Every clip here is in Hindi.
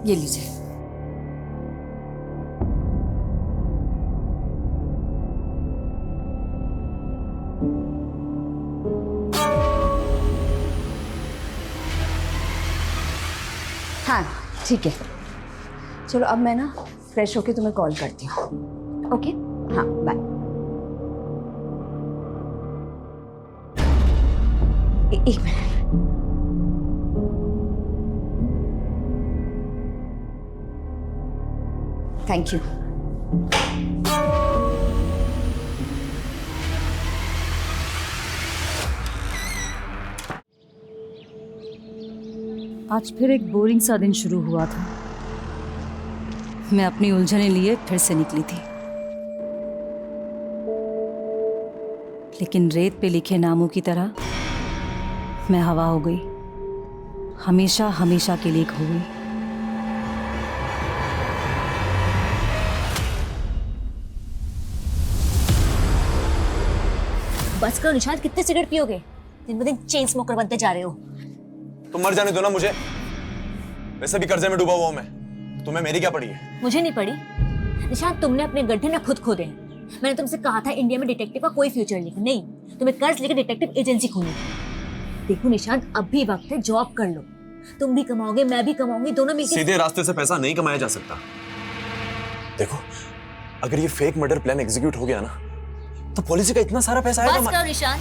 ये लीजिए। हाँ ठीक है, चलो अब मैं ना फ्रेश होके तुम्हें कॉल करती हूँ। ओके, हाँ बाय। एक मिनट। Thank you. आज फिर एक बोरिंग सा दिन शुरू हुआ था। मैं अपनी उलझने लिए फिर से निकली थी, लेकिन रेत पे लिखे नामों की तरह मैं हवा हो गई, हमेशा हमेशा के लिए खो गई। बस करो निशांत, कितने सिगरेट पियोगे? दिन ब दिन चेन स्मोकर बनते जा रहे हो। तुम मर जाने दो ना मुझे, वैसे भी कर्जे में डूबा हुआ हूं मैं। तुम्हें मेरी क्या पड़ी है? मुझे नहीं पड़ी निशांत, तुमने अपने गड्ढे ना खुद खोदे हैं। मैंने तुमसे कहा था इंडिया में डिटेक्टिव का कोई फ्यूचर नहीं, तुम्हें कर्ज लेकर डिटेक्टिव एजेंसी खोलनी थी। देखो निशांत, अब भी वक्त है, जॉब कर लो। तुम भी कमाओगे, मैं भी कमाऊंगी, दोनों मिलकर। सीधे रास्ते से पैसा नहीं कमाया जा सकता। देखो, अगर ये फेक मर्डर प्लान एग्जीक्यूट हो गया ना, तो पॉलिसी का इतना सारा पैसा आएगा। बस करो निशांत,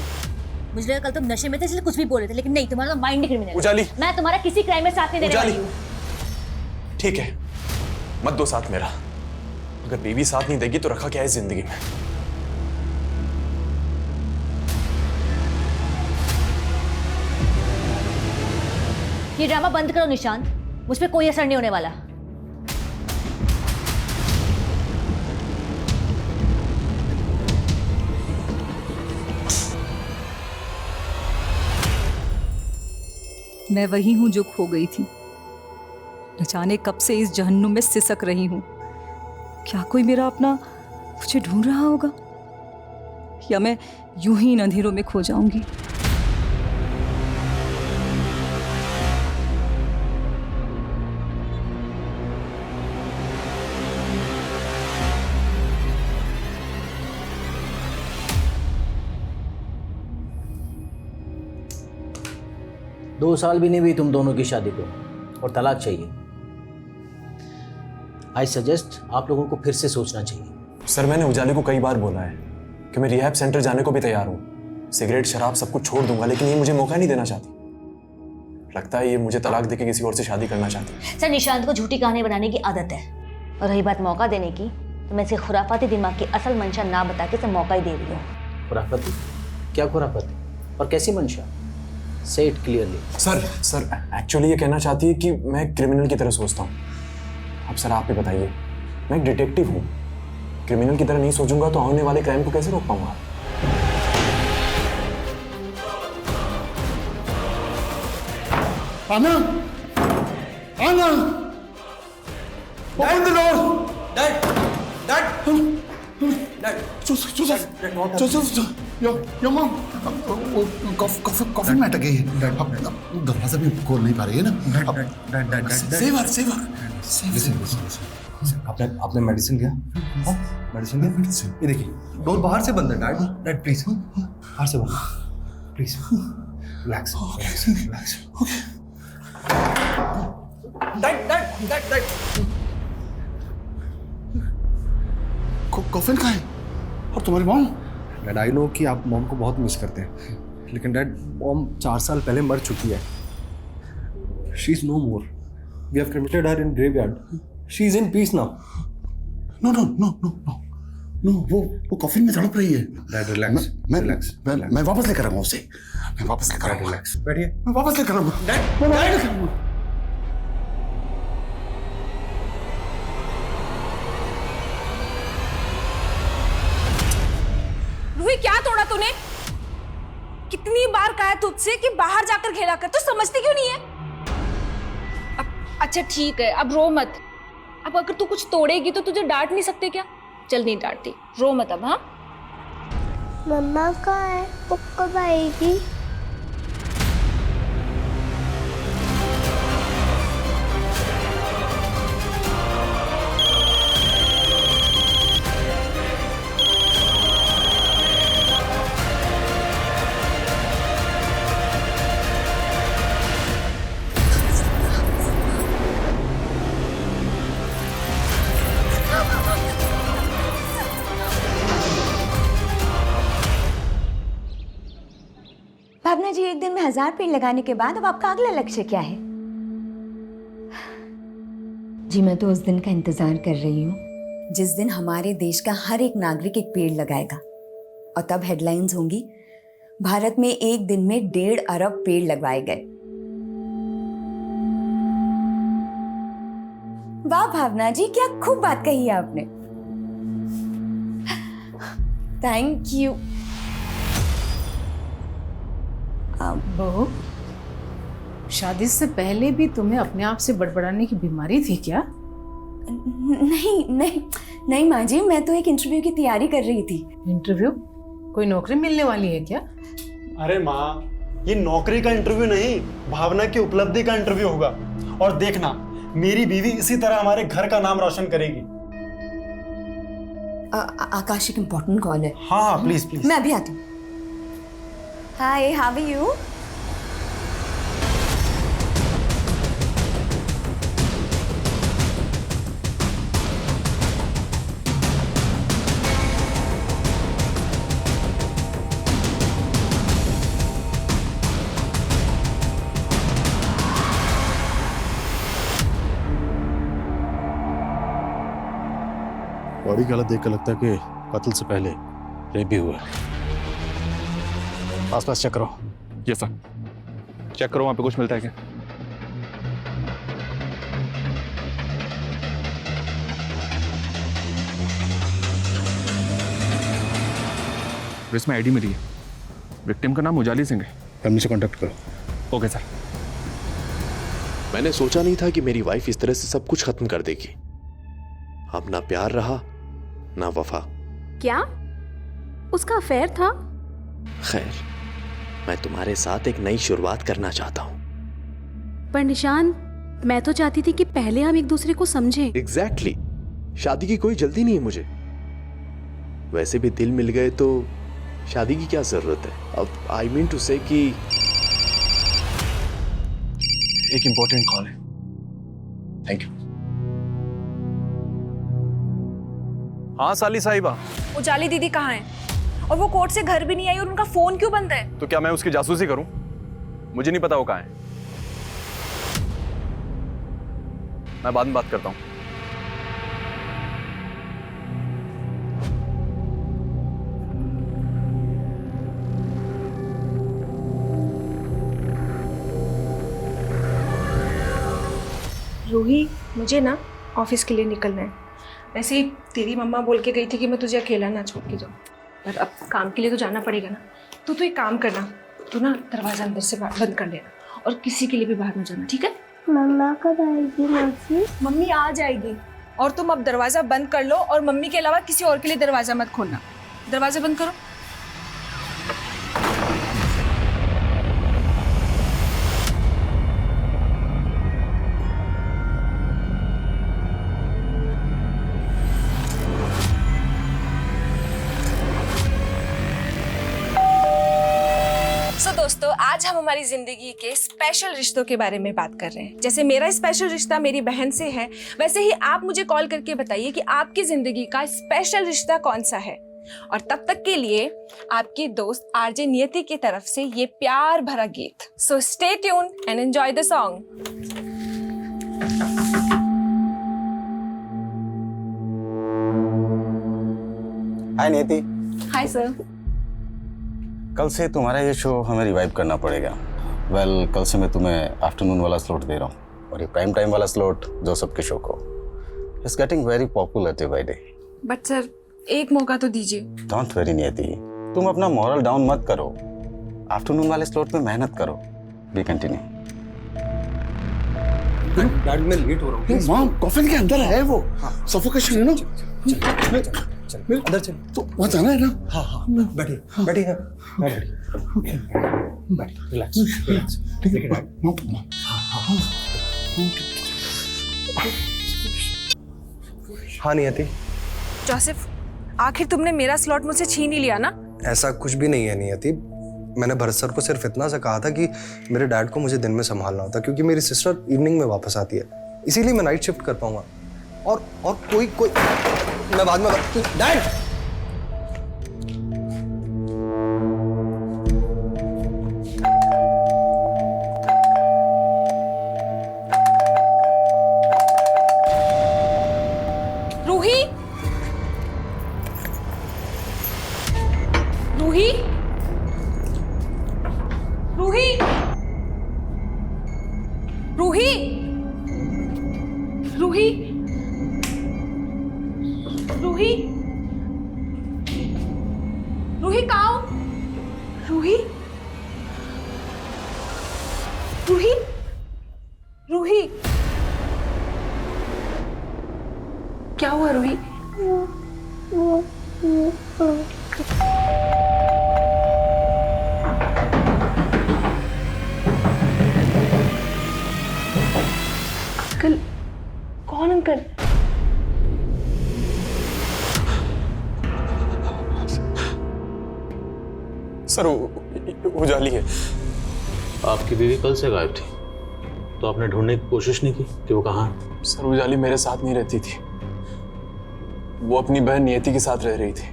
मुझे लगा कल तुम नशे में थे इसलिए कुछ भी बोल रहे थे, लेकिन नहीं, तुम्हारा माइंड क्रिमिनल। उजाली, मैं तुम्हारा किसी क्राइम में साथ नहीं देने वाली हूँ। ठीक है, मत दो साथ मेरा। अगर बीवी साथ नहीं देगी तो रखा क्या है जिंदगी में? ये ड्रामा बंद करो निशांत, मुझ पे कोई असर नहीं होने वाला। मैं वही हूं जो खो गई थी। न जाने कब से इस जहन्नुम में सिसक रही हूं। क्या कोई मेरा अपना मुझे ढूंढ रहा होगा, या मैं यूं ही इन अंधेरों में खो जाऊंगी? दो साल भी नहीं हुई तुम दोनों की शादी को और तलाक चाहिए। आई सजेस्ट आप लोगों को फिर से सोचना चाहिए। सर, मैंने उजाले को कई बार बोला है कि मैं रिहैब सेंटर जाने को भी तैयार हूँ। सिगरेट शराब सब कुछ छोड़ दूंगा, लेकिन ये मुझे मौका नहीं देना चाहती। लगता है ये मुझे तलाक देके किसी और से शादी करना चाहती है। सर, निशांत को झूठी कहानी बनाने की आदत है, और रही बात मौका देने की, तो मैं इसे खुराफाती दिमाग की असल मंशा ना बता के इसे मौका ही दे रही हूँ। खुराफाती? क्या खुराफाती और कैसी मंशा? से इट क्लियरली। सर एक्चुअली ये कहना चाहती है कि मैं क्रिमिनल की तरह सोचता हूँ। अब सर आप ही बताइए, मैं एक डिटेक्टिव हूँ, क्रिमिनल की तरह नहीं सोचूंगा तो आने वाले क्राइम को कैसे रोक पाऊंगा? आना, आना, open the door. Your mom, coffin में अटक गई है। अब दरवाजा भी खोल नहीं पा रही है ना। Save her. आपने मेडिसिन लिया? मेडिसिन लिया? ये देखिए, डोर बाहर से बंद है। डैड प्लीज, बाहर से बंद, प्लीज रिलैक्स। डैड कॉफिन कहाँ है? और तुम्हारी मॉम? डैड, आई नो कि आप मॉम को बहुत मिस करते हैं, लेकिन डैड मॉम 4 साल पहले मर चुकी है। She is no more. We have cremated her in graveyard. She is in peace now. No, वो कॉफिन में तड़प रही है। Dad relax, relax. मैं वापस लेकर आऊंगा उसे। मैं वापस लेकर आऊंगा। रिलैक्स, बैठिए। मैं वापस लेकर आऊंगा। रूही, क्या तोड़ा तूने? कितनी बार कहा तुझसे कि बाहर जाकर खेला कर, तो समझती क्यों नहीं है? अच्छा ठीक है, अब रो मत। अब अगर तू कुछ तोड़ेगी तो तुझे डांट नहीं सकते क्या? चल नहीं डांटती, रो मत अब। हाँ, मम्मा कहाँ है? वो कब आएगी? 1000 पेड़ लगाने के बाद अब आपका अगला लक्ष्य क्या है? जी मैं तो उस दिन का इंतजार कर रही हूँ जिस दिन हमारे देश का हर एक नागरिक एक पेड़ लगाएगा और तब हेडलाइंस होंगी, भारत में एक दिन में 1.5 अरब पेड़ लगवाए गए। वाह भावना जी, क्या खूब बात कही है आपने। Thank you. बहू, शादी से पहले भी तुम्हें अपने आप से बड़बड़ाने की बीमारी थी क्या? नहीं नहीं नहीं माँ जी, मैं तो एक इंटरव्यू की तैयारी कर रही थी। इंटरव्यू? कोई नौकरी मिलने वाली है क्या? अरे माँ, ये नौकरी का इंटरव्यू नहीं, भावना की उपलब्धि का इंटरव्यू होगा। और देखना, मेरी बीवी इसी तरह हमारे घर का नाम रोशन करेगी। आकाश, एक इम्पोर्टेंट कॉल है। हाँ हाँ, प्लीज प्लीज। मैं अभी आती हूँ। हाय, हाउ आर यू? बॉडी की हालत देख कर लगता है कि कत्ल से पहले रेप भी हुआ है। आसपास चेक करो। यस सर, चेक करो वहां पे कुछ मिलता है क्या? इसमें आईडी मिली है, विक्टिम का नाम उजाली सिंह है। फैमिली से कांटेक्ट करो। Okay sir. मैंने सोचा नहीं था कि मेरी वाइफ इस तरह से सब कुछ खत्म कर देगी। अब ना प्यार रहा ना वफा। क्या उसका अफेयर था? खैर, मैं तुम्हारे साथ एक नई शुरुआत करना चाहता हूँ। पर निशान, मैं तो चाहती थी कि पहले हम एक दूसरे को समझें। एग्जैक्टली। शादी की कोई जल्दी नहीं है मुझे। वैसे भी दिल मिल गए तो शादी की क्या जरूरत है। अब आई मीन टू से कि एक इंपॉर्टेंट कॉल है। Thank you. हाँ साली साहिबा, उजाली दीदी कहाँ है? और वो कोर्ट से घर भी नहीं आई और उनका फोन क्यों बंद है? तो क्या मैं उसकी जासूसी करूं? मुझे नहीं पता वो कहाँ है। मैं बाद में बात करता हूं। रूही, मुझे ना ऑफिस के लिए निकलना है। वैसे ही तेरी मम्मा बोल के गई थी कि मैं तुझे अकेला ना छोड़ के जाऊँ, पर अब काम के लिए तो जाना पड़ेगा ना। तो एक काम करना, तू ना दरवाजा अंदर से बंद कर लेना और किसी के लिए भी बाहर ना जाना, ठीक है? मम्मा कब आएगी मौसी? मम्मी आ जाएगी और तुम अब दरवाजा बंद कर लो और मम्मी के अलावा किसी और के लिए दरवाजा मत खोलना। दरवाजा बंद करो। दोस्तों, आज हम हमारी जिंदगी के स्पेशल रिश्तों के बारे में बात कर रहे हैं। जैसे मेरा स्पेशल रिश्ता मेरी बहन से है, वैसे ही आप मुझे कॉल करके बताइए कि आपकी जिंदगी का स्पेशल रिश्ता कौन सा है। और तब तक के लिए आपकी दोस्त आरजे नियति की तरफ से ये प्यार भरा गीत। So stay tune and enjoy the song. Hi Niyati. Hi sir. कल से तुम्हारा ये शो हमें रिवाइव करना पड़ेगा। वेल, कल से मैं तुम्हें आफ्टरनून वाला स्लॉट दे रहा हूँ और ये प्राइम टाइम वाला स्लॉट जो सबके शो को it's getting very popular day by day. But sir, एक मौका तो दीजिए। डोंट वरी नियति, तुम अपना मॉरल डाउन मत करो। आफ्टरनून वाले स्लॉट में मेहनत करो। We continue. डैड मैं लेट हो रहा हूँ। मां, कॉफिन के अंदर है वो। सफोकेशन है ना। अंदर चल। तो वहाँ जाना है ना। हाँ हाँ, बैठिए बैठिए। मैं रेडी। बैठ, रिलैक्स रिलैक्स। ठीक है। हाँ नियति। जोसेफ, आखिर तुमने मेरा स्लॉट मुझसे छीन ही लिया ना? ऐसा कुछ भी नहीं है नियति। मैंने भरत सर को सिर्फ इतना सा कहा था कि मेरे डैड को मुझे दिन में संभालना होता, क्योंकि मेरी सिस्टर इवनिंग में वापस आती है, इसीलिए मैं नाइट शिफ्ट कर पाऊंगा। और कोई मैं बाद में डैड। रूही, रूही, रूही कहाँ हो? रूही, रूही, रूही, क्या हुआ रूही? अंकल, कौन अंकल? सर उजाली है। आपकी बीवी कल से गायब थी, तो आपने ढूंढने की कोशिश नहीं की कि वो कहाँ है? सर उजाली मेरे साथ नहीं रहती थी, वो अपनी बहन नियति के साथ रह रही थी।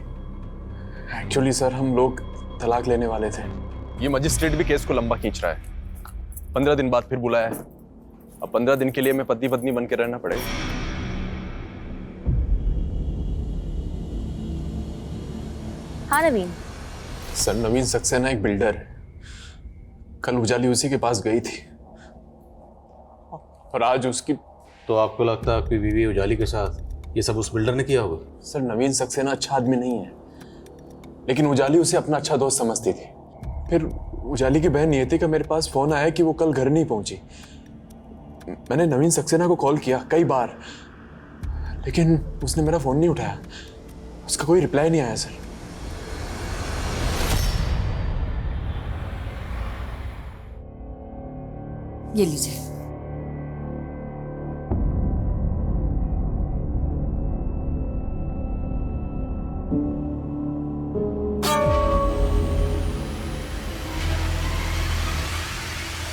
एक्चुअली सर हम लोग तलाक लेने वाले थे। ये मजिस्ट्रेट भी केस को लंबा खींच रहा है। 15 दिन बाद फिर बुलाया है। अब 15 दिन के लिए मैं पति पत्नी बन के रहना पड़ेगा। हाँ नवीन। सर नवीन सक्सेना एक बिल्डर है। कल उजाली उसी के पास गई थी और आज उसकी। तो आपको लगता है आपकी बीवी उजाली के साथ ये सब उस बिल्डर ने किया होगा? सर नवीन सक्सेना अच्छा आदमी नहीं है, लेकिन उजाली उसे अपना अच्छा दोस्त समझती थी। फिर उजाली की बहन नियति का मेरे पास फोन आया कि वो कल घर नहीं पहुंची। मैंने नवीन सक्सेना को कॉल किया कई बार, लेकिन उसने मेरा फोन नहीं उठाया। उसका कोई रिप्लाई नहीं आया सर। ये लीजिए।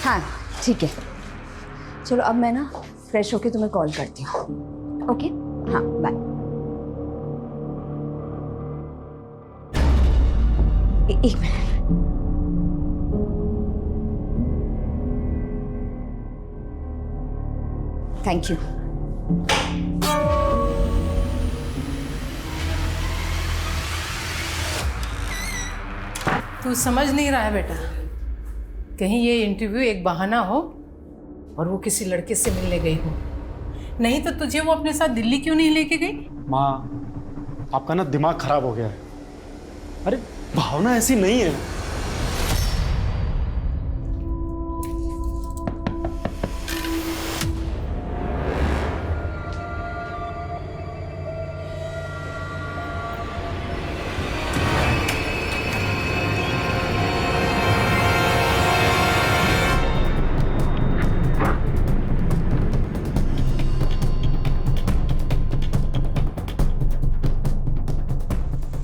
हाँ ठीक है, चलो अब मैं ना फ्रेश होके तुम्हें कॉल करती हूँ। ओके, हाँ बाय। एक मिनट। Thank you. तू समझ नहीं रहा है बेटा, कहीं ये इंटरव्यू एक बहाना हो और वो किसी लड़के से मिलने गई हो। नहीं तो तुझे वो अपने साथ दिल्ली क्यों नहीं लेके गई? माँ, आपका ना दिमाग खराब हो गया है। अरे भावना ऐसी नहीं है।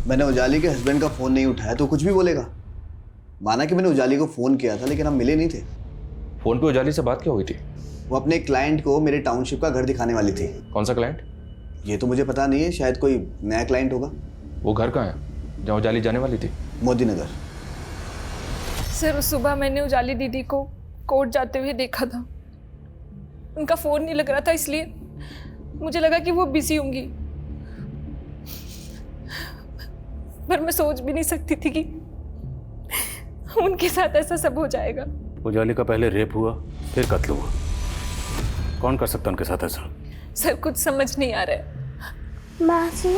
मैंने उजाली के हस्बैंड का फ़ोन नहीं उठाया तो कुछ भी बोलेगा। माना कि मैंने उजाली को फ़ोन किया था, लेकिन हम मिले नहीं थे। फोन पे उजाली से बात क्या हुई थी? वो अपने क्लाइंट को मेरे टाउनशिप का घर दिखाने वाली थी। कौन सा क्लाइंट? ये तो मुझे पता नहीं है, शायद कोई नया क्लाइंट होगा। वो घर कहाँ है जहाँ उजाली जाने वाली थी? मोदी नगर। सर सुबह मैंने उजाली दीदी को कोर्ट जाते हुए देखा था। उनका फ़ोन नहीं लग रहा था, इसलिए मुझे लगा कि वो बिजी होंगी, पर मैं सोच भी नहीं सकती थी कि उनके साथ ऐसा सब हो जाएगा। उजाली का पहले रेप हुआ, फिर कत्ल हुआ। कौन कर सकता उनके साथ ऐसा? सर कुछ समझ नहीं आ रहा है। मासी,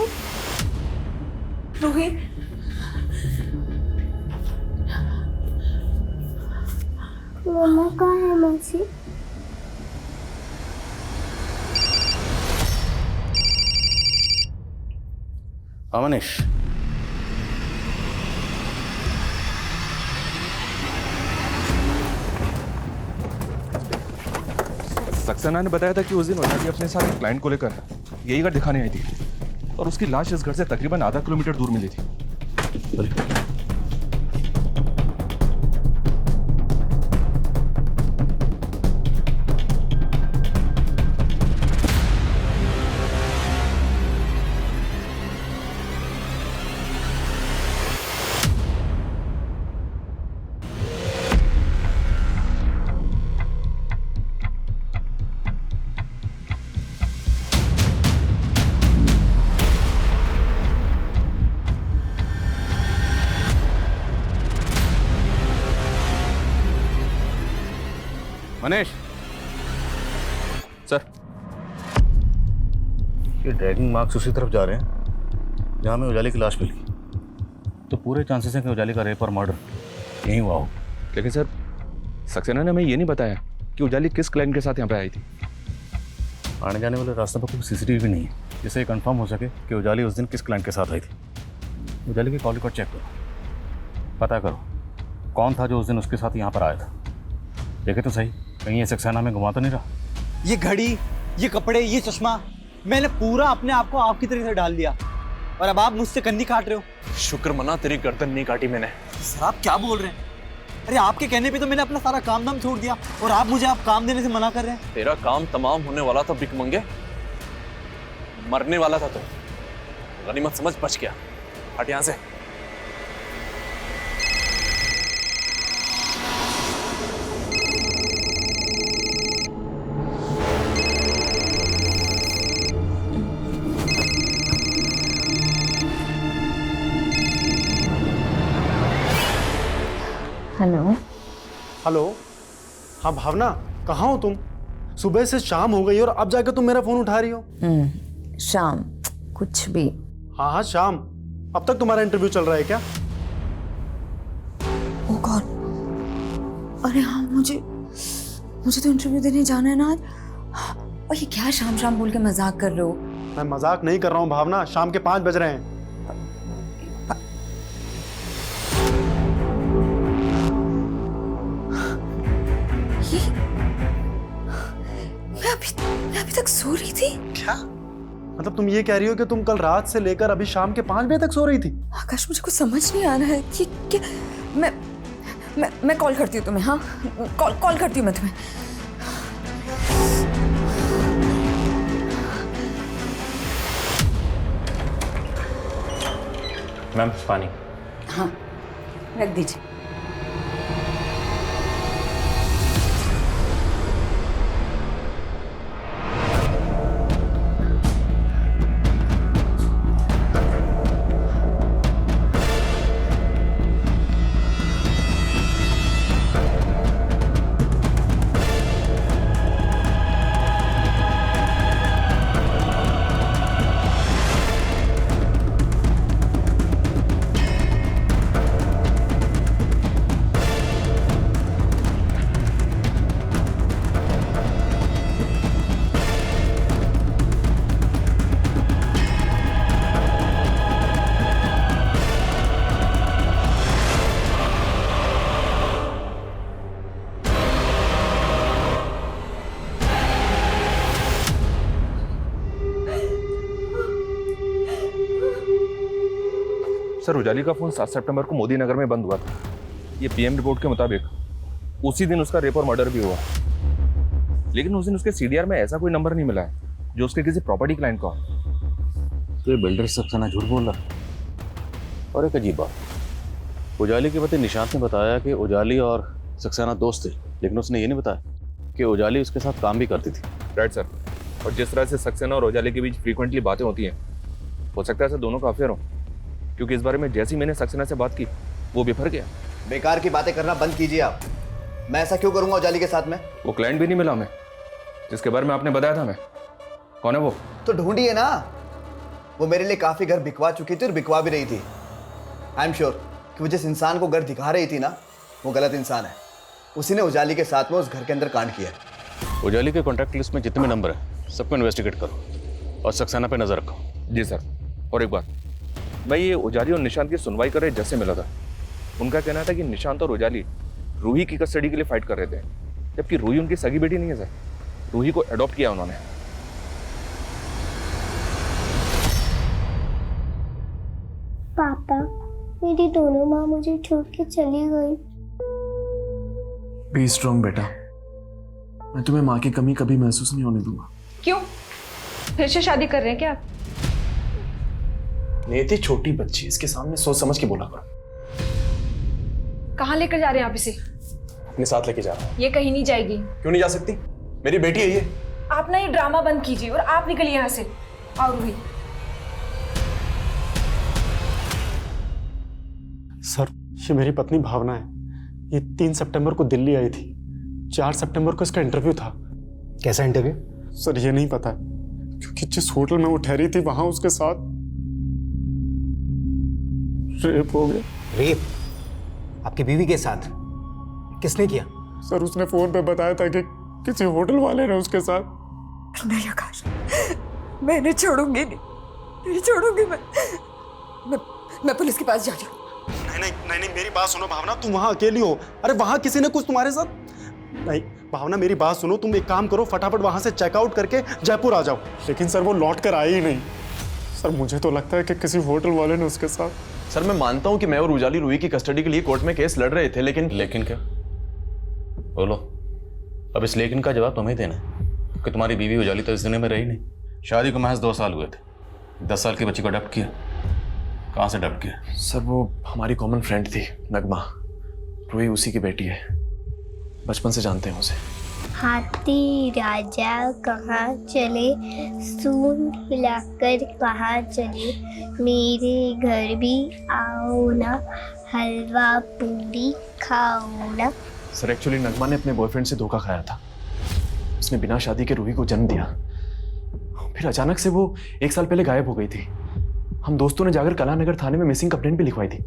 रूही, मम्मा कहाँ है मासी? अमनीश, सक्सेना ने बताया था कि उस दिन उजाली अपने साथ एक क्लाइंट को लेकर यही घर दिखाने आई थी और उसकी लाश इस घर से तकरीबन आधा किलोमीटर दूर मिली थी। मनीष सर, ये ड्रैगिंग मार्क्स उसी तरफ जा रहे हैं जहाँ में उजाली की लाश मिली, तो पूरे चांसेस हैं कि उजाली का रेप और मर्डर यहीं हुआ हो। लेकिन सर सक्सेना ने हमें ये नहीं बताया कि उजाली किस क्लाइंट के साथ यहाँ पे आई थी। आने जाने वाले रास्ते पर कोई सीसीटीवी नहीं है जिससे ये कंफर्म हो सके कि उजाली उस दिन किस क्लाइंट के साथ आई थी। उजाली की कॉल रिकॉर्ड चेक करो, पता करो कौन था जो उस दिन उसके साथ यहाँ पर आया था। देखे तो सही, कहीं ये सक्सेना में घुमा तो नहीं रहा। ये घड़ी, ये कपड़े, ये चश्मा, मैंने पूरा अपने आप को आपकी तरह से डाल दिया और अब आप मुझसे कन्नी काट रहे हो। शुक्र मना तेरी गर्दन नहीं काटी मैंने। सर आप क्या बोल रहे हैं? अरे आपके कहने पे तो मैंने अपना सारा काम धाम छोड़ दिया और आप मुझे काम देने से मना कर रहे हैं। तेरा काम तमाम होने वाला था भिकमंगे, मरने वाला था तो गनीमत समझ बच गया। हट यहाँ से। हेलो। हेलो, हाँ भावना, कहाँ हो तुम? सुबह से शाम हो गई और अब जाके तुम मेरा फोन उठा रही हो। शाम कुछ भी। हाँ हाँ शाम। अब तक तुम्हारा इंटरव्यू चल रहा है क्या? ओह गॉड, अरे हाँ मुझे तो इंटरव्यू देने जाना है ना आज। और ये क्या शाम शाम बोल के मजाक कर रहे हो? मैं मजाक नहीं कर रहा हूँ भावना, शाम के 5 बज रहे हैं। मैं अभी तक सो रही थी। क्या मतलब तुम ये कह रही हो कि तुम कल रात से लेकर अभी शाम के 5 बजे तक सो रही थी? आकाश मुझे कुछ समझ नहीं आ रहा है कि मैं कॉल करती हूँ तुम्हें। हाँ कॉल करती हूँ मैं तुम्हें। मैम पानी। हाँ रख दीजिए। सर उजाली का फोन 7 सितंबर को मोदी नगर में बंद हुआ था। ये पीएम रिपोर्ट के मुताबिक उसी दिन उसका रेप और मर्डर भी हुआ। लेकिन उस दिन उसके सीडीआर में ऐसा कोई नंबर नहीं मिला है जो उसके किसी प्रॉपर्टी क्लाइंट का हो। तो ये बिल्डर सक्सेना झूठ बोल रहा। और एक अजीब बात, उजाली के पति निशांत ने बताया कि उजाली और सक्सेना दोस्त थे, लेकिन उसने ये नहीं बताया कि उजाली उसके साथ काम भी करती थी। Right sir. और जिस तरह से सक्सेना और उजाली के बीच फ्रीक्वेंटली बातें होती हैं, हो सकता है ऐसा दोनों का अफेयर हो, क्योंकि इस बारे में जैसी मैंने सक्सेना से बात की वो बिफर गया। बेकार की बातें करना बंद कीजिए आप। मैं ऐसा क्यों करूंगा उजाली के साथ में? वो क्लाइंट भी नहीं मिला हमें जिसके बारे में आपने बताया था। मैं कौन है वो? तो ढूंढिए ना। वो मेरे लिए काफी घर बिकवा चुकी थी और बिकवा भी रही थी। आई एम श्योर कि वो जिस इंसान को घर दिखा रही थी ना, वो गलत इंसान है। उसी ने उजाली के साथ में उस घर के अंदर कांड किया है। उजाली के कॉन्टैक्ट लिस्ट में जितने भी नंबर हैं सबको इन्वेस्टिगेट करो और सक्सेना पे नजर रखो। जी सर। और एक बात, मैं ये उजाली और निशांत की सुनवाई कर रहे जैसे मिला था, उनका कहना था कि निशांत और उजाली रूही की कस्टडी के लिए फाइट कर रहे थे, जबकि रूही उनकी सगी बेटी नहीं है सर। रूही को अडॉप्ट किया उन्होंने। पापा, मेरी दोनों माँ मुझे छोड़ के चली गई। बी स्ट्रॉन्ग बेटा, मैं तुम्हें माँ की कमी कभी महसूस नहीं होने दूंगा। क्यों? फिर से शादी कर रहे हैं क्या आप? नियति छोटी बच्ची, इसके सामने सोच समझ के बोला करो। कहाँ लेकर जा रहे हैं आप इसे? अपने साथ लेके जा रहा हूँ। ये कहीं नहीं जाएगी। क्यों नहीं जा सकती? मेरी बेटी है ये। आप ना ये ड्रामा बंद कीजिए और आप निकलिए यहाँ से। और भी सर, ये मेरी पत्नी भावना है। ये 3 सितंबर को दिल्ली आई थी। 4 सितंबर को इसका इंटरव्यू था। कैसा इंटरव्यू? सर ये नहीं पता। क्योंकि जिस होटल में वो ठहरी थी वहां उसके साथ रेप हो गया। रेप? आपकी बीवी के साथ? किसने किया? सर उसने फोन पे बताया था कि किसी होटल वाले ने उसके साथ। नहीं आकाश, मैं इन्हें छोड़ूंगी नहीं छोड़ूंगी मैं पुलिस के पास जा रही हूँ। नहीं, मेरी बात सुनो भावना, तुम वहां अकेली हो। अरे वहां किसी ने कुछ तुम्हारे साथ नहीं। भावना मेरी बात सुनो, तुम एक काम करो, फटाफट वहां से चेकआउट करके जयपुर आ जाओ। लेकिन सर वो लौट कर आए ही नहीं। सर मुझे तो लगता है कि किसी होटल वाले ने उसके साथ। सर मैं मानता हूं कि मैं और उजाली रूही की कस्टडी के लिए कोर्ट में केस लड़ रहे थे, लेकिन क्या? बोलो, अब इस लेकिन का जवाब तुम्हें देना है कि तुम्हारी बीवी उजाली तो इस दुनिया में रही नहीं। शादी को महज 2 साल हुए थे, 10 साल की बच्ची को अडॉप्ट किया। कहाँ से अडॉप्ट किया? सर वो हमारी कॉमन फ्रेंड थी, नगमा। रूही उसी की बेटी है, बचपन से जानते हैं उसे। हाथी राजा कहाँ चले, सूंड हिलाकर कहाँ चले, मेरे घर भी आओ ना, हलवा पूरी खाओ ना। सर एक्चुअली नगमा ने अपने बॉयफ्रेंड से धोखा खाया था। उसने बिना शादी के रूही को जन्म दिया, फिर अचानक से वो 1 साल पहले गायब हो गई थी। हम दोस्तों ने जाकर कलानगर थाने में मिसिंग कंप्लेंट भी लिखवाई थी।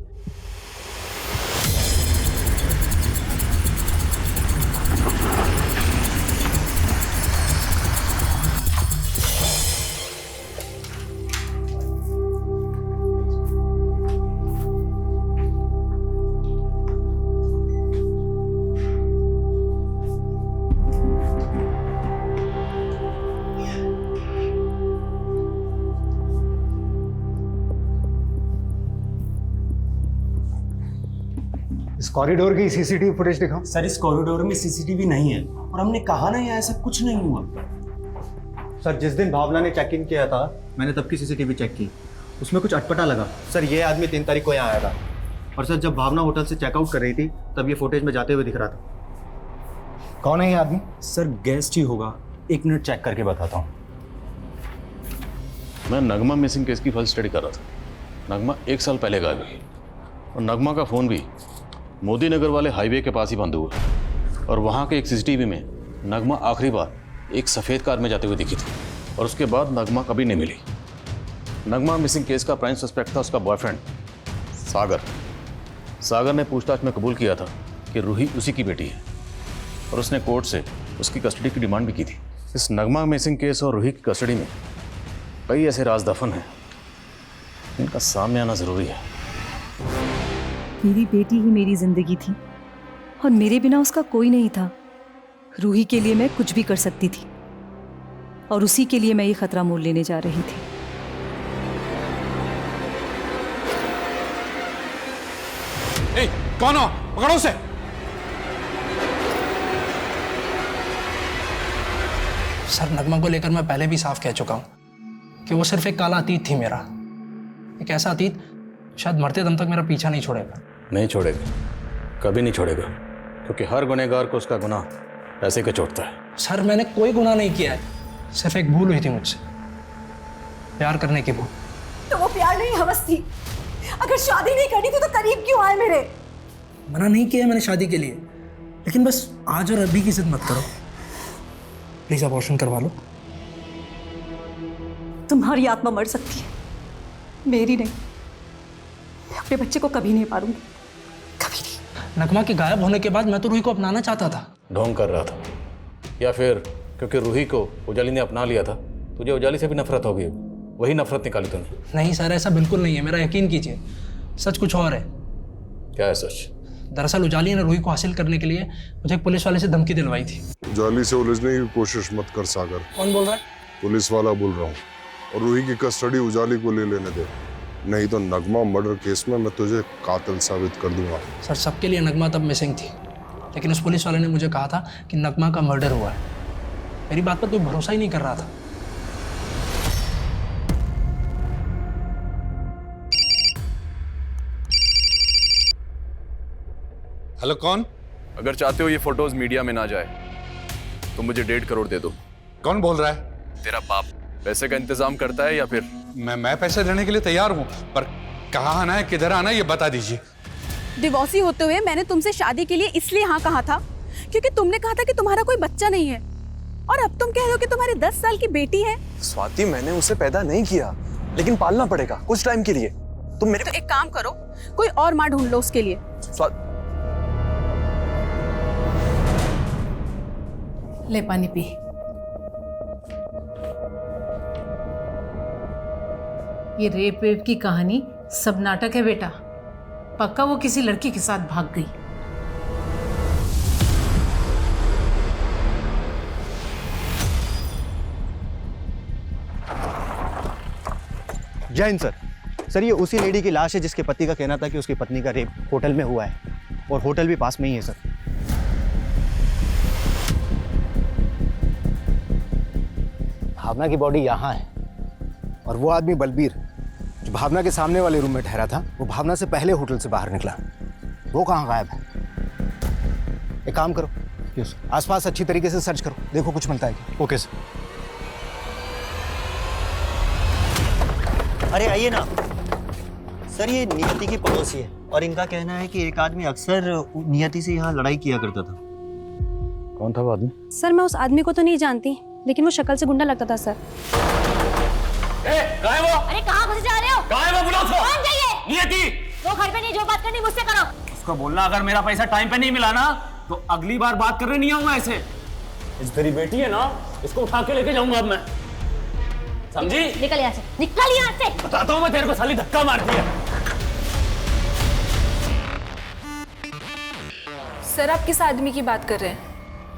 इस कॉरिडोर की सीसीटीवी फुटेज दिखाओ। सर इस कॉरिडोर में सीसीटीवी नहीं है और हमने कहा ना यहाँ ऐसा कुछ नहीं हुआ। सर जिस दिन भावना ने चेक इन किया था मैंने तब की सीसीटीवी चेक की, उसमें कुछ अटपटा लगा। सर ये आदमी 3 तारीख को यहाँ आया था और सर जब भावना होटल से चेकआउट कर रही थी तब ये फुटेज में जाते हुए दिख रहा था। कौन है ये आदमी? सर गेस्ट ही होगा, 1 मिनट चेक करके बताता हूँ। मैं नगमा मिसिंग केस की फाइल स्टडी कर रहा था। नगमा 1 साल पहले गायब हुई और नगमा का फ़ोन भी मोदी नगर वाले हाईवे के पास ही बंद हुआ और वहाँ के एक सीसीटीवी में नगमा आखिरी बार एक सफ़ेद कार में जाते हुए दिखी थी और उसके बाद नगमा कभी नहीं मिली। नगमा मिसिंग केस का प्राइम सस्पेक्ट था उसका बॉयफ्रेंड सागर। सागर ने पूछताछ में कबूल किया था कि रूही उसी की बेटी है और उसने कोर्ट से उसकी कस्टडी की डिमांड भी की थी। इस नगमा मिसिंग केस और रूही की कस्टडी में कई ऐसे राज दफन हैं इनका सामने आना ज़रूरी है। मेरी बेटी ही मेरी जिंदगी थी और मेरे बिना उसका कोई नहीं था। रूही के लिए मैं कुछ भी कर सकती थी और उसी के लिए मैं ये खतरा मोल लेने जा रही थी। ए, कौन हो? पकड़ो उसे। सर नगमा को लेकर मैं पहले भी साफ कह चुका हूं कि वो सिर्फ एक काला अतीत थी मेरा, एक ऐसा अतीत शायद मरते दम तक मेरा पीछा नहीं छोड़ेगा। नहीं छोड़ेगा, कभी नहीं छोड़ेगा, क्योंकि हर गुनहगार को उसका गुनाह ऐसे के चोटता है। सर मैंने कोई गुनाह नहीं किया है, सिर्फ एक भूल हुई थी मुझसे, प्यार करने की भूल। तो वो प्यार नहीं हवस थी। अगर शादी नहीं करनी थी तो करीब क्यों आए मेरे? मना नहीं किया मैंने शादी के लिए, लेकिन बस आज और अभी की जिद मत करो। प्लीज अबॉर्शन करवा लो। तुम्हारी आत्मा मर सकती है, मेरी नहीं। मैं अपने बच्चे को कभी नहीं पालूंगी, कभी नहीं। नगमा के गायब होने के बाद मैं तो रूही को अपनाना चाहता था। ढोंग कर रहा था, या फिर क्योंकि रूही को उजाली ने अपना लिया था तुझे उजाली से भी नफरत हो गई, वही नफरत निकाली तूने। नहीं सर, ऐसा बिल्कुल नहीं है, मेरा यकीन कीजिए। सच कुछ और है। क्या है सच? दरअसल उजाली ने रूही को हासिल करने के लिए मुझे एक पुलिस वाले से धमकी दिलवाई थी। उजाली से उलझने की कोशिश मत कर सागर। कौन बोल रहा है? पुलिस वाला बोल रहा हूँ। और रूही की कस्टडी उजाली को ले लेने दे, नहीं तो नगमा मर्डर केस में मैं तुझे कातिल साबित कर दूंगा। सर सबके लिए नगमा तब मिसिंग थी, लेकिन उस पुलिस वाले ने मुझे कहा था कि नगमा का मर्डर हुआ है। मेरी बात पर कोई भरोसा ही नहीं कर रहा था। हेलो, कौन? अगर चाहते हो ये फोटोज मीडिया में ना जाए तो मुझे 1.5 करोड़ दे दो। कौन बोल रहा है? तेरा बाप पैसे का इंतजाम करता है या फिर? मैं पैसे देने के लिए तैयार हूँ, पर कहाँ आना है, किधर आना है, ये बता दीजिए। डिवोर्सी होते हुए मैंने तुमसे शादी के लिए इसलिए हाँ कहा था क्योंकि तुमने कहा था कि तुम्हारा कोई बच्चा नहीं है। और अब तुम कह रहे हो कि तुम्हारी 10 साल की बेटी है। स्वाति, मैंने उसे पैदा नहीं किया, लेकिन पालना पड़ेगा कुछ टाइम के लिए। तुम मेरे तो एक काम करो, कोई और माँ ढूंढ लो उसके लिए। ले पानी पी। ये रेप वेप की कहानी सब नाटक है बेटा। पक्का वो किसी लड़की के साथ भाग गई। जय हिंद सर। सर ये उसी लेडी की लाश है जिसके पति का कहना था कि उसकी पत्नी का रेप होटल में हुआ है, और होटल भी पास में ही है सर। भावना की बॉडी यहाँ है, और वो आदमी बलबीर जो भावना के सामने वाले रूम में ठहरा था, वो भावना से पहले होटल से बाहर निकला। वो कहाँ गायब है? एक काम करो, आसपास अच्छी तरीके से सर्च करो, देखो कुछ मिलता है क्या। Okay sir. अरे आइए ना सर, ये नियति की पड़ोसी है और इनका कहना है कि एक आदमी अक्सर नियति से यहाँ लड़ाई किया करता था। कौन था वो आदमी? सर मैं उस आदमी को तो नहीं जानती, लेकिन वो शक्ल से गुंडा लगता था सर। कहाँ है वो? अरे कहाँ घुस जा रहे हो? कहाँ है वो? बुलाओ उसको। कौन चाहिए? नियति। वो घर पे नहीं, जो बात करनी मुझसे करो। उसको बोलना अगर मेरा पैसा टाइम पे नहीं मिला ना तो अगली बार बात करने नहीं आऊंगा ऐसे। इस तेरी बेटी है ना, इसको उठा के लेके जाऊंगा अब मैं, समझी? निकल यहाँ से, निकल यहाँ से। बताता हूँ मैं तेरे को, साली धक्का मारती है। सर आप किस आदमी की बात कर रहे हैं?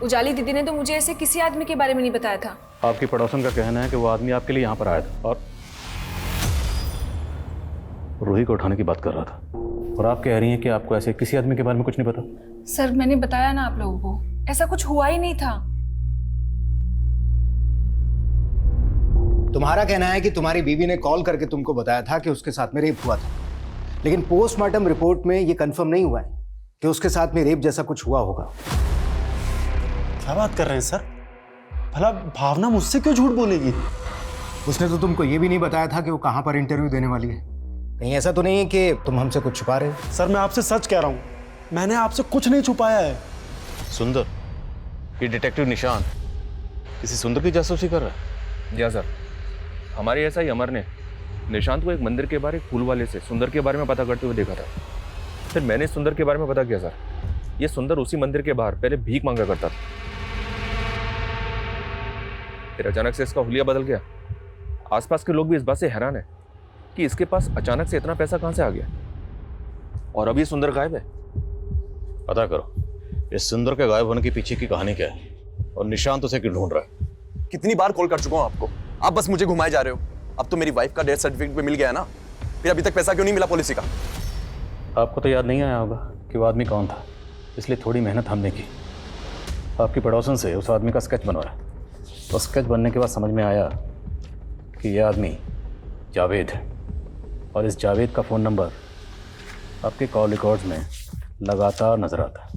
उजाली दीदी ने तो मुझे ऐसे किसी आदमी के बारे में नहीं बताया था। आपकी पड़ोसन का कहना है कि वो आदमी आपके लिए यहाँ पर आया था और रूही को उठाने की बात कर रहा था, और आप कह रही हैं कि आपको ऐसे किसी आदमी के बारे में कुछ नहीं पता। सर मैंने बताया ना आप लोगों को, ऐसा कुछ हुआ ही नहीं था। तुम्हारा कहना है कि तुम्हारी बीवी ने कॉल करके तुमको बताया था कि उसके साथ में रेप हुआ था, लेकिन पोस्टमार्टम रिपोर्ट में ये कंफर्म नहीं हुआ है कि उसके साथ में रेप जैसा कुछ हुआ होगा। क्या बात कर रहे हैं सर? भला भावना मुझसे क्यों झूठ बोलेगी? उसने तो तुमको ये भी नहीं बताया था कि वो कहाँ पर इंटरव्यू देने वाली है। कहीं ऐसा तो नहीं है कि तुम हमसे कुछ छुपा रहे हो? सर मैं आपसे सच कह रहा हूँ, मैंने आपसे कुछ नहीं छुपाया है। सुंदर, ये डिटेक्टिव निशान किसी सुंदर की जासूसी कर रहा है? या सर, हमारे ऐसा ही अमर ने निशांत को एक मंदिर के बाहर एक फूल वाले से सुंदर के बारे में पता करते हुए देखा था। फिर मैंने सुंदर के बारे में पता किया सर, ये सुंदर उसी मंदिर के बाहर पहले भीख मांगा करता था। फिर अचानक से इसका हुलिया बदल गया। आसपास के लोग भी इस बात से हैरान है कि इसके पास अचानक से इतना पैसा कहां से आ गया, और अब ये सुंदर गायब है। पता करो इस सुंदर के गायब होने के पीछे की कहानी क्या है, और निशांत उसे क्यों ढूंढ रहा है। कितनी बार कॉल कर चुका हूँ आपको, आप बस मुझे घुमाए जा रहे हो। अब तो मेरी वाइफ का डेथ सर्टिफिकेट भी मिल गया है ना, फिर अभी तक पैसा क्यों नहीं मिला पॉलिसी का? आपको तो याद नहीं आया होगा कि वो आदमी कौन था, इसलिए थोड़ी मेहनत हमने की। आपकी पड़ोसन से उस आदमी का स्केच बनवाया, तो स्केच बनने के बाद समझ में आया कि यह आदमी जावेद है, और इस जावेद का फ़ोन नंबर आपके कॉल रिकॉर्ड्स में लगातार नजर आता है।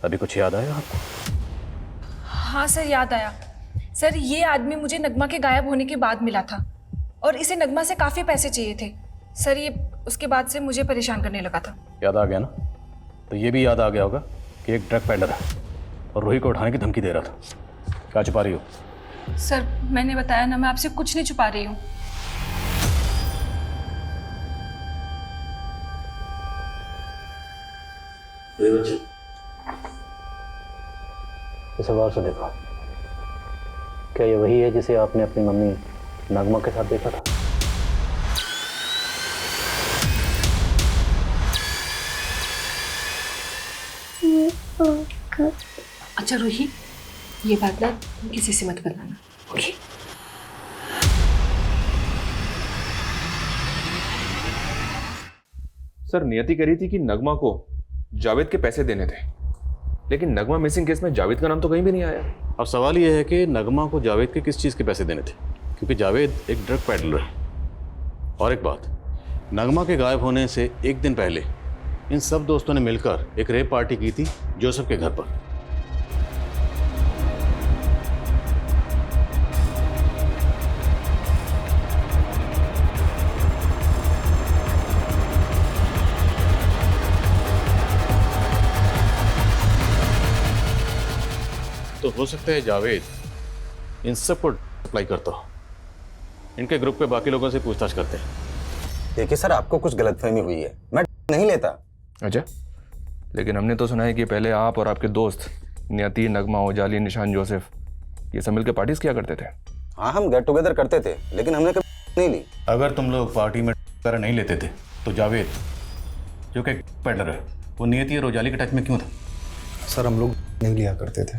अभी कुछ याद आया आपको? हाँ सर याद आया। सर ये आदमी मुझे नगमा के गायब होने के बाद मिला था, और इसे नगमा से काफ़ी पैसे चाहिए थे। सर ये उसके बाद से मुझे परेशान करने लगा था। याद आ गया ना? तो ये भी याद आ गया होगा कि एक ड्रग पैडलर है और रूही को उठाने की धमकी दे रहा था। क्या छुपा रही हो? सर मैंने बताया ना, मैं आपसे कुछ नहीं छुपा रही हूँ। इसे गौर से देखो, क्या ये वही है जिसे आपने अपनी मम्मी नगमा के साथ देखा था? अच्छा रूही, ये बात ना किसी से मत बताना, ओके? सर नियति कह रही थी कि नगमा को जावेद के पैसे देने थे, लेकिन नगमा मिसिंग केस में जावेद का नाम तो कहीं भी नहीं आया। अब सवाल यह है कि नगमा को जावेद के किस चीज़ के पैसे देने थे, क्योंकि जावेद एक ड्रग पैडलर है। और एक बात, नगमा के गायब होने से एक दिन पहले इन सब दोस्तों ने मिलकर एक रेप पार्टी की थी जोसेफ के घर पर। तो हो सकता है जावेद इन सब को अप्लाई करता हो। इनके ग्रुप के बाकी लोगों से पूछताछ करते हैं। देखिए सर, आपको कुछ गलतफहमी हुई है, मैं नहीं लेता। अच्छा, लेकिन हमने तो सुना है कि पहले आप और आपके दोस्त नियति, नगमा, उजाली, निशान, जोसेफ ये सब मिलकर पार्टीज किया करते थे। हाँ, हम गेट टुगेदर करते थे, लेकिन हमने कभी नहीं ली। अगर तुम लोग पार्टी में वगैरह नहीं लेते थे तो जावेद जो कि पेडलर है वो नियति और उजाली के टच में क्यों था? सर हम लोग नहीं लिया करते थे।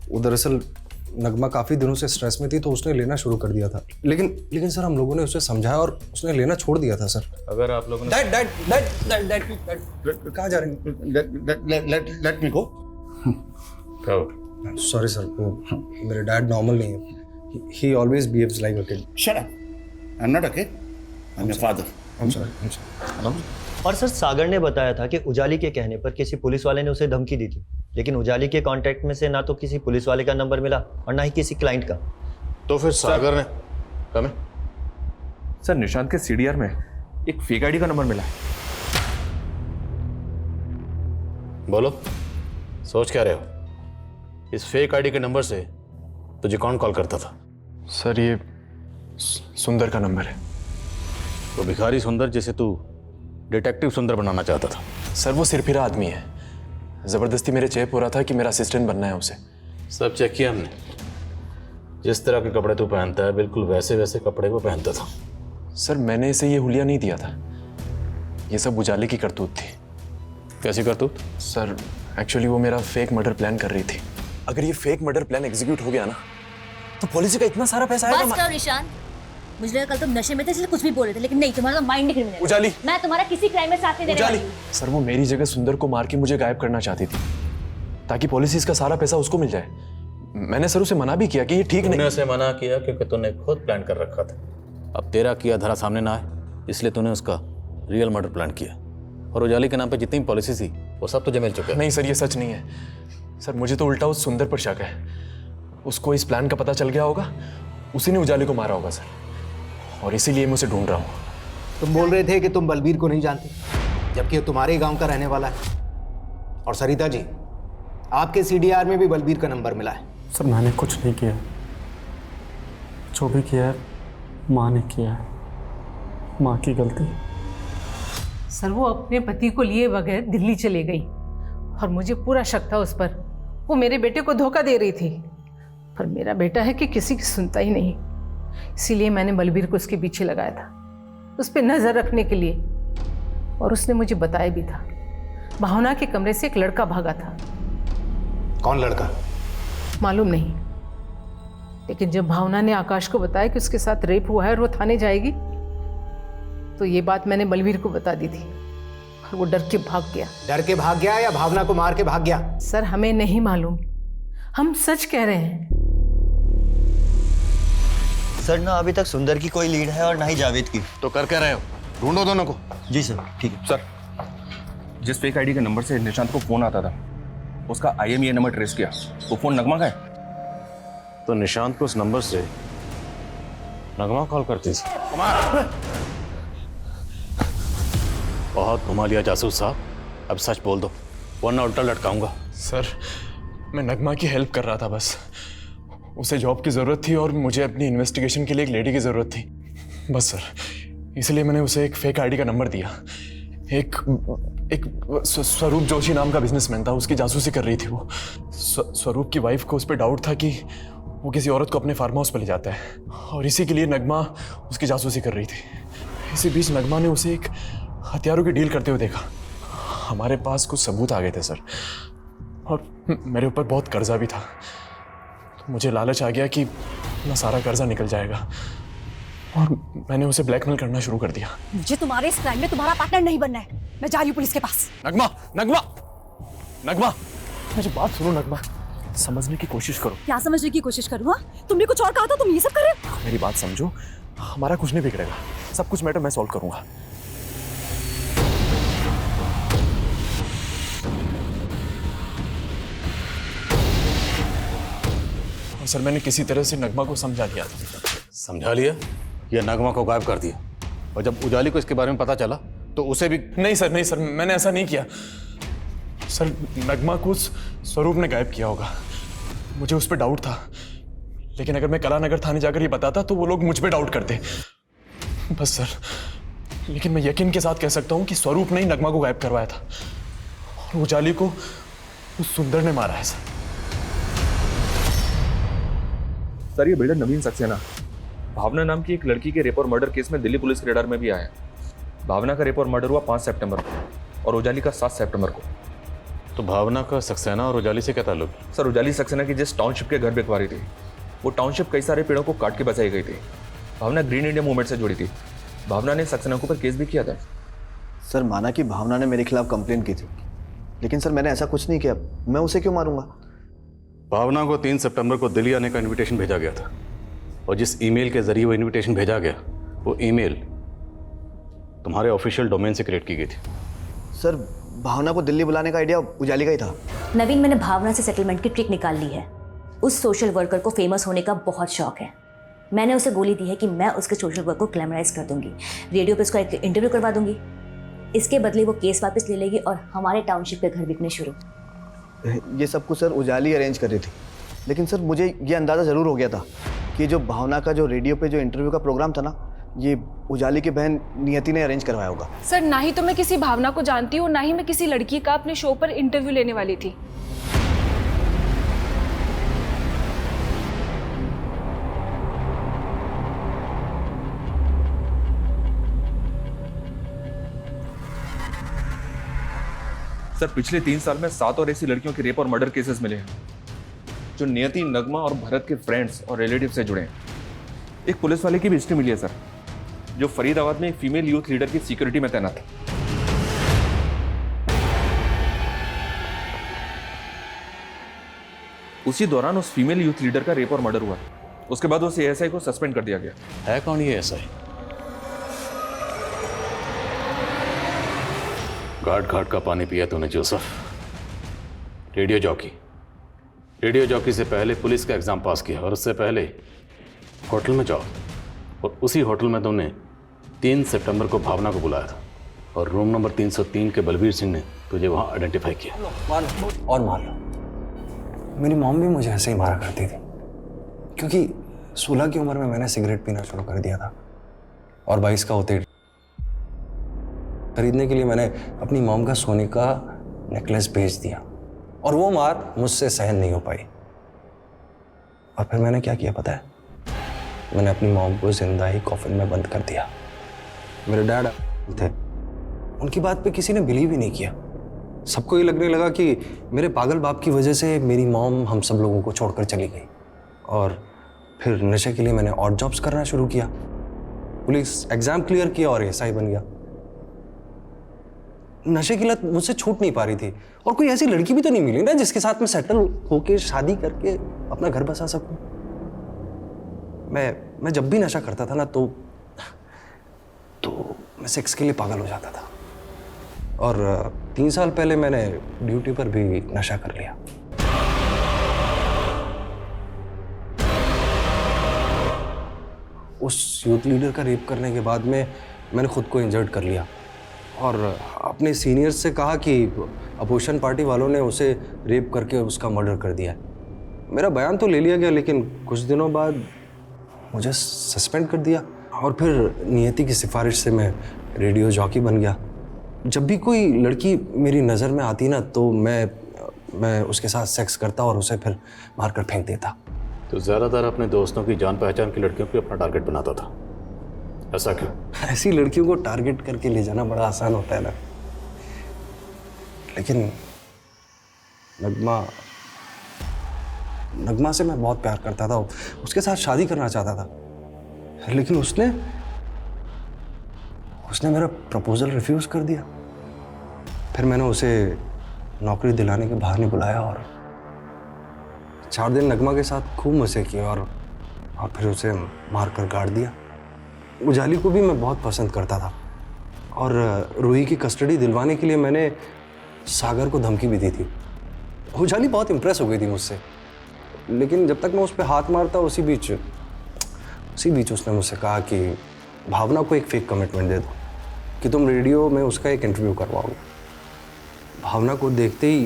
वो दरअसल नगमा काफ़ी दिनों से स्ट्रेस में थी तो उसने लेना शुरू कर दिया था, लेकिन सर हम लोगों ने उसे समझाया और उसने लेना छोड़ दिया था। सर अगर आप लोगों ने कहाँ जा रहे हैं? लेट मी गो। सॉरी सर, मेरे डैड नॉर्मल नहीं है। ही always behaves like a kid. Shut up, I am not a kid, I am your father. I am sorry. और सर सागर ने बताया था कि उजाली के कहने पर किसी पुलिस वाले ने उसे धमकी दी थी, लेकिन उजाली के कांटेक्ट में से ना तो किसी पुलिस वाले का नंबर मिला और ना ही किसी क्लाइंट का। तो फिर सागर ने कमें? सर निशांत के सीडीआर में एक फेक आईडी का नंबर मिला है। बोलो, सोच क्या रहे हो? इस फेक आईडी के नंबर से तुझे कौन कॉल करता था? सर ये सुंदर का नंबर है। तो भिखारी सुंदर जिसे तू डिटेक्टिव सुंदर बनाना चाहता था? सर वो सिरफिरा आदमी है, जबरदस्ती मेरे चेप हो रहा था कि मेरा असिस्टेंट बनना है उसे। सब चेक किया हमने। जिस तरह के कपड़े तू पहनता है बिल्कुल वैसे वैसे कपड़े वो पहनता था। सर मैंने इसे ये हुलिया नहीं दिया था, ये सब उजाले की करतूत थी। कैसी करतूत? सर एक्चुअली वो मेरा फेक मर्डर प्लान कर रही थी। अगर ये फेक मर्डर प्लान एग्जीक्यूट हो गया ना तो पॉलिसी का इतना सारा पैसा आएगा। बस करो निशान, मुझे लगा कल तुम नशे में थे इसलिए कुछ भी बोल रहे थे, लेकिन नहीं, तुम्हारा माइंड क्रिमिनल। उजाली, मैं तुम्हारा किसी क्राइम में साथ नहीं देने वाली हूं। सर वो मेरी जगह सुंदर को मार के मुझे गायब करना चाहती थी ताकि पॉलिसीज का सारा पैसा उसको मिल जाए। मैंने सर उसे मना भी किया कि ये ठीक नहीं। तूने उसे मना किया क्योंकि तूने खुद प्लान कर रखा था। अब तेरा किया धरा सामने ना आए इसलिए तूने उसका रियल मर्डर प्लान किया, और उजाली के नाम पे जितनी पॉलिसी थी वो सब तुझे मिल चुका है। नहीं सर ये सच नहीं है। सर मुझे तो उल्टा उस सुंदर पर शक है। उसको इस प्लान का पता चल गया होगा, उसी ने उजाली को मारा होगा सर, और इसीलिए मैं उसे ढूंढ रहा हूँ। तुम बोल रहे थे कि तुम बलबीर को नहीं जानते, जबकि वो तुम्हारे गांव का रहने वाला है। और सरिता जी, आपके सीडीआर में भी बलबीर का नंबर मिला है। सर मैंने कुछ नहीं किया, जो भी किया है माँ ने किया है, माँ की गलती। सर वो अपने पति को लिए बगैर दिल्ली चली गई और मुझे पूरा शक था उस पर। वो मेरे बेटे को धोखा दे रही थी, पर मेरा बेटा है कि किसी की सुनता ही नहीं। इसीलिए मैंने बलबीर को उसके पीछे लगाया था, उस पर नजर रखने के लिए। और उसने मुझे बताया भी था, भावना के कमरे से एक लड़का भागा था। कौन लड़का? मालूम नहीं, लेकिन जब भावना ने आकाश को बताया कि उसके साथ रेप हुआ है और वो थाने जाएगी, तो ये बात मैंने बलबीर को बता दी थी और वो डर के भाग गया। डर के भाग गया या भावना को मार के भाग गया? सर हमें नहीं मालूम, हम सच कह रहे हैं। सर ना अभी तक सुंदर की कोई लीड है और ना ही जावेद की। तो कर क्या रहे हो? ढूंढो दोनों को। जी सर, ठीक है। सर जिस फेक आईडी के नंबर से निशांत को फोन आता था उसका IMEI नंबर ट्रेस किया, वो फोन नगमा का है। तो निशांत को उस नंबर से नगमा कॉल करती थी। बहुत घुमा लिया जासूस साहब, अब सच बोल दो वरना उल्टा लटकाऊंगा। सर मैं नगमा की हेल्प कर रहा था बस। उसे जॉब की ज़रूरत थी और मुझे अपनी इन्वेस्टिगेशन के लिए एक लेडी की ज़रूरत थी बस सर। इसलिए मैंने उसे एक फेक आईडी का नंबर दिया। एक स्वरूप जोशी नाम का बिजनेसमैन था, उसकी जासूसी कर रही थी वो। स्वरूप की वाइफ को उस पर डाउट था कि वो किसी औरत को अपने फार्म हाउस पर ले जाता है, और इसी के लिए नगमा उसकी जासूसी कर रही थी। इसी बीच नगमा ने उसे एक हथियारों की डील करते हुए देखा। हमारे पास कुछ सबूत आ गए थे सर, और मेरे ऊपर बहुत कर्जा भी था। तो मुझे लालच आ गया कि अपना सारा कर्जा निकल जाएगा, और मैंने उसे ब्लैकमेल करना शुरू कर दिया। मुझे तुम्हारे इस क्राइम में तुम्हारा पार्टनर नहीं बनना है। मैं जा रही हूँ पुलिस के पास। नगमा नगमा नगमा मुझे बात सुनो। नगमा समझने की कोशिश करो। क्या समझने की कोशिश करूँ? तुमने कुछ और कहा था, तुम ये सब कर रहे हो। मेरी बात समझो, हमारा कुछ नहीं बिगड़ेगा, सब कुछ मैटर मैं सॉल्व करूंगा। सर मैंने किसी तरह से नगमा को समझा लिया था। समझा लिया या नगमा को गायब कर दिया? और जब उजाली को इसके बारे में पता चला तो उसे भी? नहीं सर मैंने ऐसा नहीं किया सर। नगमा को स्वरूप ने गायब किया होगा। मुझे उस पर डाउट था, लेकिन अगर मैं कलानगर थाने जाकर ये बताता तो वो लोग मुझ पे डाउट करते। बस सर, लेकिन मैं यकीन के साथ कह सकता हूँ कि स्वरूप ने ही नगमा को गायब करवाया था और उजाली को उस सुंदर ने मारा है सर। सर, ये बिल्डर नवीन सक्सेना भावना नाम की एक लड़की के रेप और मर्डर केस में दिल्ली पुलिस के रेडार में भी आया है। भावना का रेप और मर्डर हुआ 5 सितंबर को और उजाली का 7 सितंबर को। तो भावना का सक्सेना और उजाली से क्या ताल्लुक? सर, उजाली सक्सेना की जिस टाउनशिप के घर बिकवा रही थी, वो टाउनशिप कई सारे पेड़ों को काट के बचाई गई थी। भावना ग्रीन इंडिया मूवमेंट से जुड़ी थी। भावना ने सक्सेना के ऊपर केस भी किया था। सर, माना कि भावना ने मेरे खिलाफ कंप्लेन की थी, लेकिन सर मैंने ऐसा कुछ नहीं किया। मैं उसे क्यों मारूंगा? भावना को 3 सितंबर को दिल्ली आने का इनविटेशन भेजा गया था और जिस ईमेल के जरिए वो इनविटेशन भेजा गया, वो ईमेल तुम्हारे ऑफिशियल डोमेन से क्रिएट की गई थी। सर, भावना को दिल्ली बुलाने का आइडिया उजाली का ही था। नवीन, मैंने भावना से सेटलमेंट की ट्रिक निकाल ली है। उस सोशल वर्कर को फेमस होने का बहुत शौक है। मैंने उसे गोली दी है कि मैं उसके सोशल वर्क को ग्लैमराइज कर दूंगी, रेडियो पे उसका एक इंटरव्यू करवा दूंगी। इसके बदले वो केस वापस ले लेगी और हमारे टाउनशिप के घर बिकने शुरू। ये सब कुछ सर उजाली अरेंज कर रही थी, लेकिन सर मुझे ये अंदाज़ा ज़रूर हो गया था कि जो भावना का जो रेडियो पे जो इंटरव्यू का प्रोग्राम था ना, ये उजाली की बहन नियति ने अरेंज करवाया होगा। सर, ना ही तो मैं किसी भावना को जानती हूँ, ना ही मैं किसी लड़की का अपने शो पर इंटरव्यू लेने वाली थी। सर, पिछले 3 साल में 7 और ऐसी लड़कियों के रेप और मर्डर केसेस मिले हैं जो नियति, नगमा और भरत के फ्रेंड्स और रिलेटिव से जुड़े हैं। एक पुलिस वाले की भी हिस्ट्री मिली है सर, जो फरीदाबाद में एक फीमेल यूथ लीडर की सिक्योरिटी में तैनात है। उसी दौरान उस फीमेल यूथ लीडर का रेप और मर्डर हुआ। उसके बाद उस एएसआई को सस्पेंड कर दिया गया। है कौन ये एएसआई? घाट घाट का पानी पिया तूने जोसेफ। रेडियो जॉकी से पहले पुलिस का एग्जाम पास किया और उससे पहले होटल में जाओ, और उसी होटल में तुमने 3 सितंबर को भावना को बुलाया था और रूम नंबर 303 के बलबीर सिंह ने तुझे वहां आइडेंटिफाई किया। और मान लो, मेरी मॉम भी मुझे ऐसे ही मारा करती थी, क्योंकि 16 की उम्र में मैंने सिगरेट पीना शुरू कर दिया था और 22 का होते खरीदने के लिए मैंने अपनी मॉम का सोने का नेकलेस बेच दिया और वो मार मुझसे सहन नहीं हो पाई। और फिर मैंने क्या किया पता है? मैंने अपनी मॉम को जिंदा ही कॉफिन में बंद कर दिया। मेरे डैड थे, उनकी बात पे किसी ने बिलीव ही नहीं किया। सबको ये लगने लगा कि मेरे पागल बाप की वजह से मेरी मॉम हम सब लोगों को छोड़कर चली गई। और फिर नशे के लिए मैंने ऑड जॉब्स करना शुरू किया। पुलिस एग्जाम क्लियर किया और एएसआई बन गया। नशे की लत मुझसे छूट नहीं पा रही थी और कोई ऐसी लड़की भी तो नहीं मिली ना जिसके साथ मैं सेटल होके शादी करके अपना घर बसा सकूं। मैं जब भी नशा करता था ना तो मैं सेक्स के लिए पागल हो जाता था। और 3 साल पहले मैंने ड्यूटी पर भी नशा कर लिया। उस यूथ लीडर का रेप करने के बाद में मैंने खुद को इंजर्ड कर लिया और अपने सीनियर्स से कहा कि अपोजिशन पार्टी वालों ने उसे रेप करके उसका मर्डर कर दिया है। मेरा बयान तो ले लिया गया, लेकिन कुछ दिनों बाद मुझे सस्पेंड कर दिया और फिर नियति की सिफारिश से मैं रेडियो जॉकी बन गया। जब भी कोई लड़की मेरी नज़र में आती ना तो मैं उसके साथ सेक्स करता और उसे फिर मारकर फेंक देता। तो ज़्यादातर अपने दोस्तों की जान पहचान की लड़कियों को अपना टारगेट बनाता था, ऐसा क्यों? ऐसी लड़कियों को टारगेट करके ले जाना बड़ा आसान होता है ना, लेकिन नगमा से मैं बहुत प्यार करता था, उसके साथ शादी करना चाहता था, लेकिन उसने मेरा प्रपोजल रिफ्यूज कर दिया। फिर मैंने उसे नौकरी दिलाने के बहाने बुलाया और 4 दिन नगमा के साथ खूब मजे किए और फिर उसे मारकर गाड़ दिया। उजाली को भी मैं बहुत पसंद करता था और रूही की कस्टडी दिलवाने के लिए मैंने सागर को धमकी भी दी थी। उजाली बहुत इम्प्रेस हो गई थी मुझसे, लेकिन जब तक मैं उस पर हाथ मारता उसी बीच उसने मुझसे कहा कि भावना को एक फेक कमिटमेंट दे दो कि तुम रेडियो में उसका एक इंटरव्यू करवाओगे। भावना को देखते ही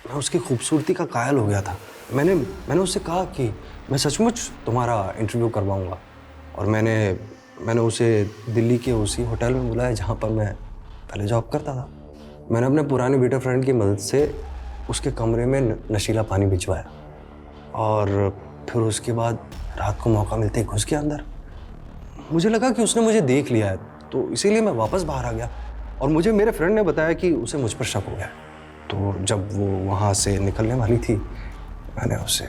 मैं उसकी खूबसूरती का कायल हो गया था मैंने उससे कहा कि मैं सचमुच तुम्हारा इंटरव्यू करवाऊंगा, और मैंने उसे दिल्ली के उसी होटल में बुलाया जहाँ पर मैं पहले जॉब करता था। मैंने अपने पुराने बेटे फ्रेंड की मदद से उसके कमरे में नशीला पानी भिजवाया, और फिर उसके बाद रात को मौका मिलते ही घुस गया अंदर। मुझे लगा कि उसने मुझे देख लिया है, तो इसीलिए मैं वापस बाहर आ गया, और मुझे मेरे फ्रेंड ने बताया कि उसे मुझ पर शक हो गया। तो जब वो वहाँ से निकलने वाली थी, मैंने उसे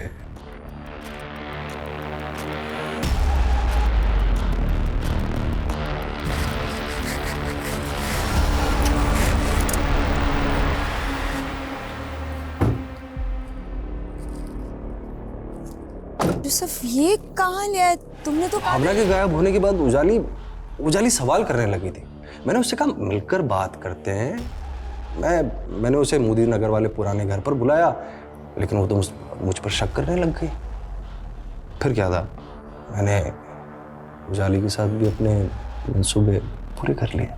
यूसुफ, ये कहाँ लिया? तुमने तो भावना के गायब होने के बाद उजाली सवाल करने लगी थी। मैंने उससे कहा मिलकर बात करते हैं। मैंने उसे मोदी नगर वाले पुराने घर पर बुलाया, लेकिन वो तो मुझ पर शक करने लग गई। फिर क्या था, मैंने उजाली के साथ भी अपने मंसूबे पूरे कर लिए।